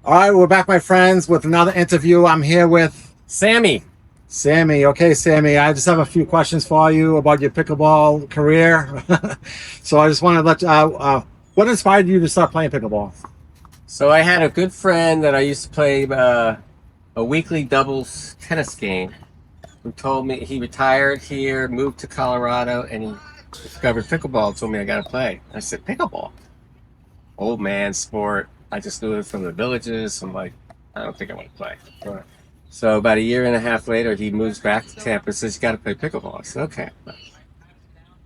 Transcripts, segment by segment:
All right, we're back, my friends, with another interview. I'm here with Sammy. Sammy. Okay, Sammy, I just have a few questions for you about your pickleball career. So I just want to let you, what inspired you to start playing pickleball? So I had a good friend that I used to play a weekly doubles tennis game who told me he retired here, moved to Colorado, and he discovered pickleball. Told me I got to play. I said, pickleball? Old man sport. I just knew it from the villages. I'm like, I don't think I want to play. Right. So about a year and a half later, he moves back to Tampa and says, you got to play pickleball. I said, okay.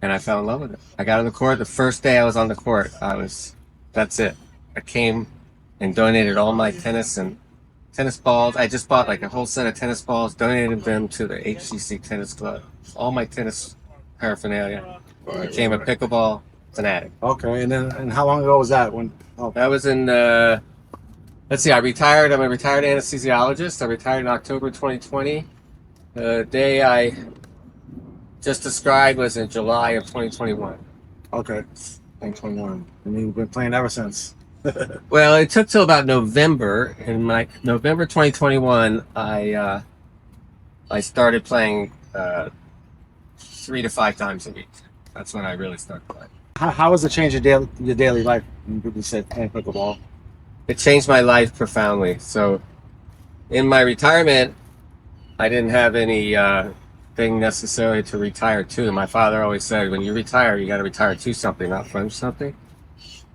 And I fell in love with it. I got on the court. The first day I was on the court, that's it. I came and donated all my tennis balls. I just bought like a whole set of tennis balls, donated them to the HCC Tennis Club. All my tennis paraphernalia. Became a pickleball fanatic. Okay, and how long ago was that? That was in, let's see, I retired. I'm a retired anesthesiologist. I retired in October 2020. The day I just described was in July of 2021. Okay, 2021. And you've been playing ever since. Well, it took till about November. In November 2021, I started playing 3 to 5 times a week. That's when I really started playing. How has it changed your daily life? You said playing pickleball. It changed my life profoundly. So, in my retirement, I didn't have any thing necessary to retire to. My father always said, when you retire, you got to retire to something, not from something.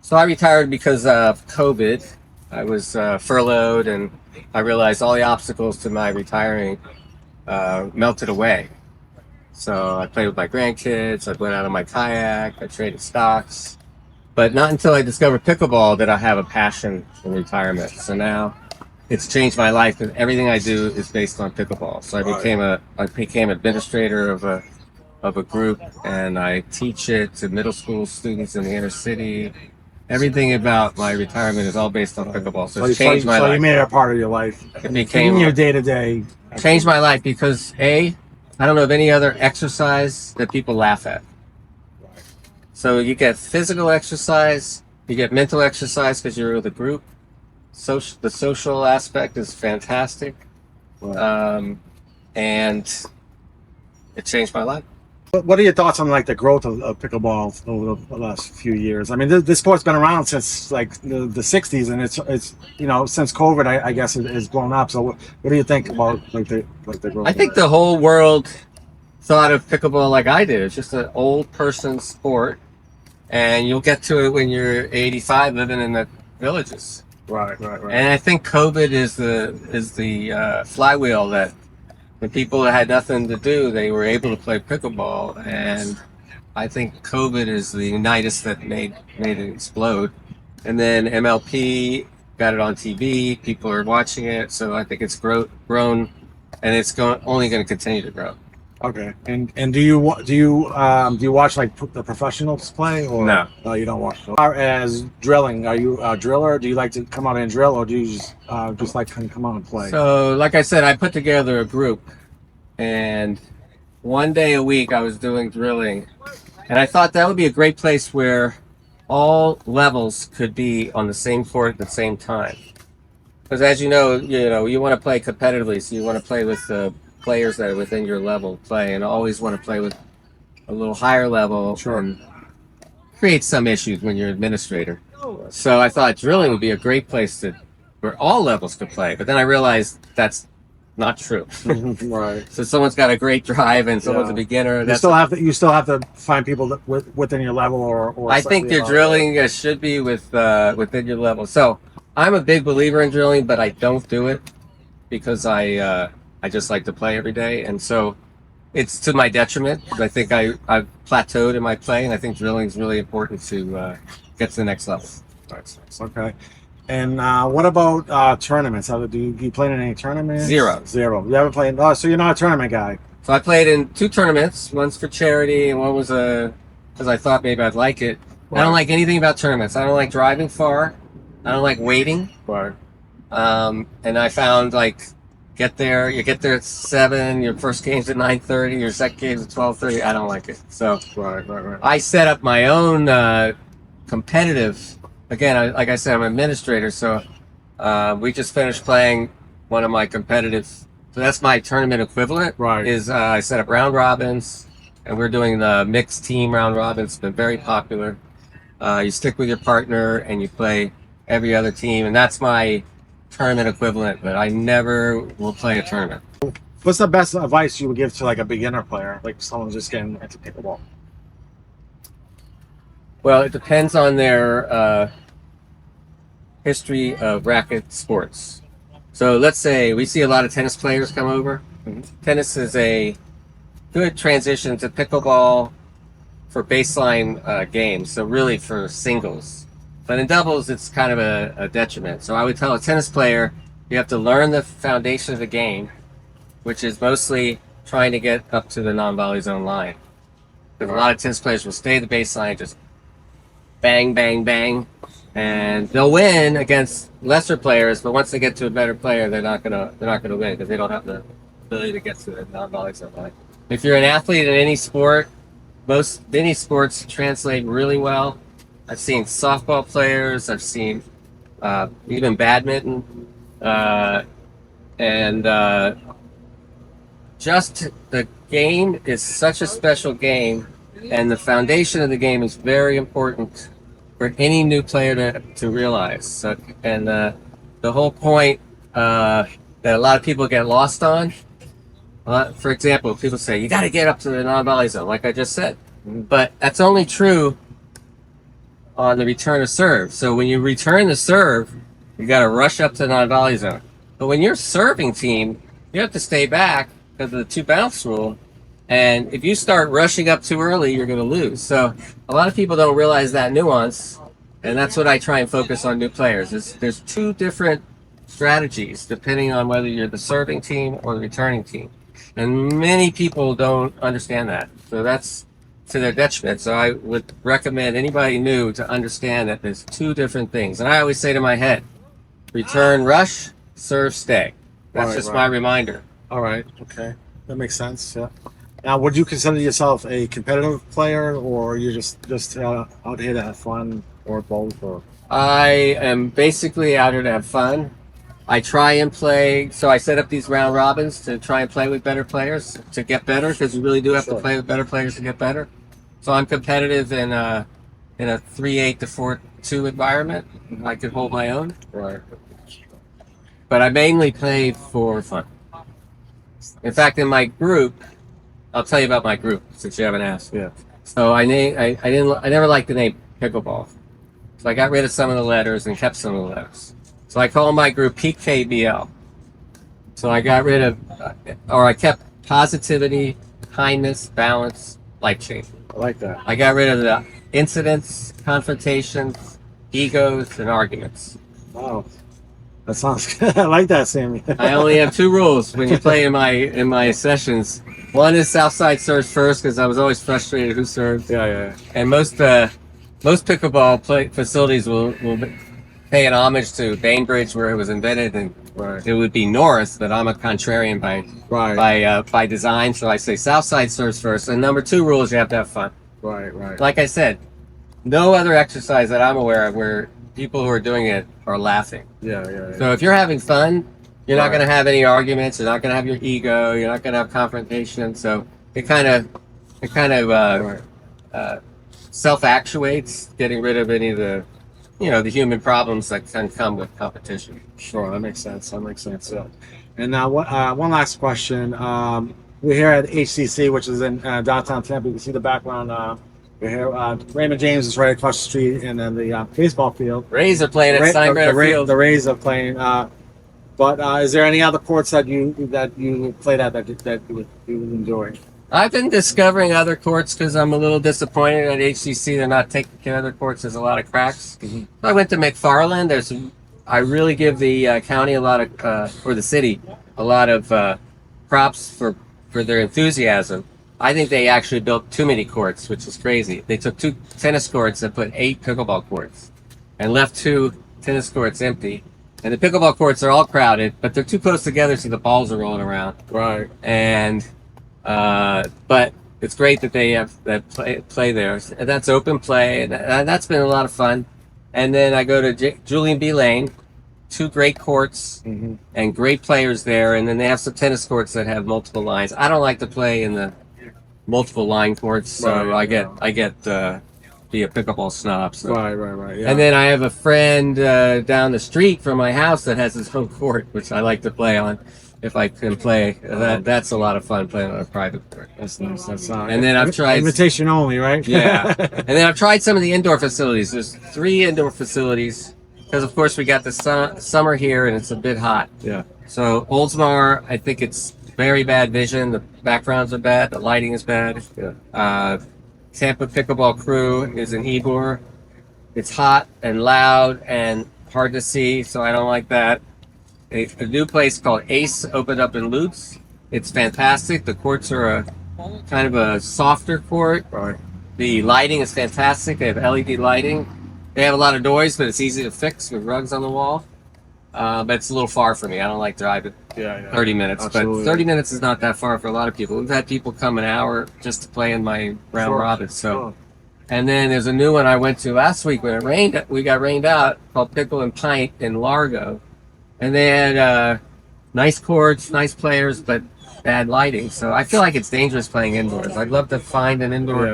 So I retired because of COVID. I was furloughed, and I realized all the obstacles to my retiring melted away. So I played with my grandkids, I went out on my kayak, I traded stocks. But not until I discovered pickleball did I have a passion in retirement. So now it's changed my life, because everything I do is based on pickleball. So I became administrator of a group, and I teach it to middle school students in the inner city. Everything about my retirement is all based on pickleball. So it's changed my life. So you made it a part of your life. It became your day-to-day. Changed my life because I don't know of any other exercise that people laugh at. So you get physical exercise, you get mental exercise because you're with a group. The social aspect is fantastic, and it changed my life. What are your thoughts on like the growth of pickleball over the last few years? I mean, this sport's been around since like the 60s, and it's since COVID, I guess it has blown up. So what do you think about the growth? I think the whole world thought of pickleball like I did. It's just an old person sport, and you'll get to it when you're 85, living in the villages. Right. And I think COVID is the flywheel that when people had nothing to do, they were able to play pickleball. And I think COVID is the nidus that made it explode. And then MLP got it on TV. People are watching it, so I think it's grown, and it's only going to continue to grow. Okay. And do you watch like the professionals play, or no? You don't watch. As far as drilling, are you a driller? Do you like to come out and drill, or do you just like to come out and play? So, like I said, I put together a group, and one day a week I was doing drilling, and I thought that would be a great place where all levels could be on the same court at the same time. Because as you know, you want to play competitively, so you want to play with the players that are within your level play, and always want to play with a little higher level. Sure. And create some issues when you're an administrator. So I thought drilling would be a great place where all levels could play. But then I realized that's not true. Right. So someone's got a great drive and someone's a beginner. You still have to find people that within your level, or I think your drilling should be within your level. So I'm a big believer in drilling, but I don't do it because I just like to play every day, and so it's to my detriment. I think I've plateaued in my play, and I think drilling is really important to get to the next level. Okay. And what about tournaments? Do you play in any tournaments? Zero. You haven't played? Oh, so you're not a tournament guy. So I played in 2 tournaments. One's for charity, and one was because I thought maybe I'd like it. Right. I don't like anything about tournaments. I don't like driving far. I don't like waiting. Right. And I found you get there at 7, your first game's at 9:30, your second game's at 12:30. I don't like it. So right. I set up my own competitive. Again, like I said, I'm an administrator, so We just finished playing one of my competitive, so that's my tournament equivalent. Right. Is I set up round robins, and we're doing the mixed team round robins. It's been very popular. You stick with your partner and you play every other team, and that's my tournament equivalent. But I never will play a tournament. What's the best advice you would give to like a beginner player, like someone just getting into pickleball? Well, it depends on their history of racket sports. So let's say we see a lot of tennis players come over. Tennis is a good transition to pickleball for baseline games, so really for singles. But in doubles, it's kind of a detriment. So I would tell a tennis player, you have to learn the foundation of the game, which is mostly trying to get up to the non-volley zone line. Because a lot of tennis players will stay at the baseline, just bang, bang, bang, and they'll win against lesser players. But once they get to a better player, they're not gonna win because they don't have the ability to get to the non-volley zone line. If you're an athlete in any sport, many sports translate really well. I've seen softball players. I've seen even badminton, and just the game is such a special game, and the foundation of the game is very important for any new player to realize. So, and the whole point that a lot of people get lost on, for example, people say, you got to get up to the non-volley zone, like I just said. But that's only true on the return of serve. So when you return the serve, you got to rush up to the non-volley zone. But when you're serving team, you have to stay back because of the two bounce rule. And if you start rushing up too early, you're going to lose. So a lot of people don't realize that nuance. And that's what I try and focus on new players. There's two different strategies depending on whether you're the serving team or the returning team. And many people don't understand that. So that's to their detriment. So I would recommend anybody new to understand that there's two different things. And I always say to my head, return, rush, serve, stay. That's just my reminder. All right. Okay. That makes sense. Yeah. Now, would you consider yourself a competitive player, or you just out here to have fun, or both? Or I am basically out here to have fun. I try and play, so I set up these round robins to try and play with better players to get better, because you really do have to play with better players to get better. So I'm competitive in a 3-8 to 4-2 environment. I could hold my own. right. But I mainly play for fun. In fact, in my group, I'll tell you about my group since you haven't asked. Yeah. So I never liked the name Pickleball. So I got rid of some of the letters and kept some of the letters. So I call my group PKBL. So I got rid of, or I kept positivity, kindness, balance, life change. I like that. I got rid of the incidents, confrontations, egos, and arguments. Wow. That sounds good. I like that, Sammy. I only have two rules when you play in my sessions. One is Southside serves first, because I was always frustrated who served. Yeah. And most pickleball facilities will pay an homage to Bainbridge, where it was invented, and it would be North, but I'm a contrarian by design, so I say Southside serves first. And number two rule is you have to have fun. Right. Like I said, no other exercise that I'm aware of where people who are doing it are laughing. Yeah. So if you're having fun, you're not going to have any arguments. You're not going to have your ego. You're not going to have confrontation. So it kind of self-actuates, getting rid of any of the the human problems that can come with competition. Sure, that makes sense. Yeah. And now, one last question. We're here at HCC, which is in downtown Tampa. You can see the background. We're here. Raymond James is right across the street, and then the baseball field. Rays are playing at Steinbrenner Field. The Rays are playing. But is there any other courts that you played at that you enjoy? I've been discovering other courts because I'm a little disappointed at HCC. They're not taking care of their courts. There's a lot of cracks. Mm-hmm. I went to McFarland. I really give the county a lot of, or the city, a lot of props for their enthusiasm. I think they actually built too many courts, which is crazy. They took 2 tennis courts and put 8 pickleball courts and left 2 tennis courts empty. And the pickleball courts are all crowded, but they're too close together so the balls are rolling around. Right. And but it's great that they have that play there. And that's open play, and that's been a lot of fun. And then I go to Julian B. Lane two great courts Mm-hmm. and great players there, and then they have some tennis courts that have multiple lines. I don't like to play in the multiple line courts, so Right, I get be a pickleball snob. So. Right. Yeah. And then I have a friend down the street from my house that has his own court, which I like to play on if I can play. That's a lot of fun playing on a private court. That's nice. That's And then I've tried invitation only, right? yeah, and then I've tried some of the indoor facilities. There's 3 indoor facilities because, of course, we got the summer here and it's a bit hot. Yeah. So Oldsmar, I think it's very bad vision. The backgrounds are bad. The lighting is bad. Yeah. Tampa Pickleball Crew is in Ybor. It's hot and loud and hard to see, so I don't like that. A new place called Ace opened up in Lutz. It's fantastic. The courts are a kind of a softer court. Right. The lighting is fantastic. They have LED lighting. They have a lot of noise, but it's easy to fix with rugs on the wall. But it's a little far for me. I don't like driving 30 minutes. Absolutely. But 30 minutes is not that far for a lot of people. We've had people come an hour just to play in my round robin. So, Sure. And then there's a new one I went to last week when it rained. We got rained out, called Pickle and Pint in Largo. And they had nice courts, nice players, but bad lighting. So I feel like it's dangerous playing indoors. I'd love to find an indoor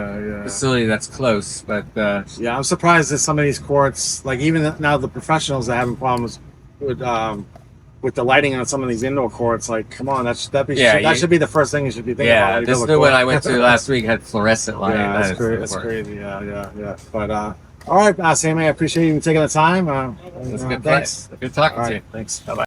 facility that's close. But yeah, I'm surprised that some of these courts, like even now the professionals are having problems with the lighting on some of these indoor courts. Like, come on, that should be the first thing you should be thinking about. Yeah, this new one I went to last week had fluorescent lighting. Yeah, that's crazy. Yeah. But all right, Sammy, I appreciate you taking the time. It's good. Thanks. Good talking to you. Thanks. Bye bye.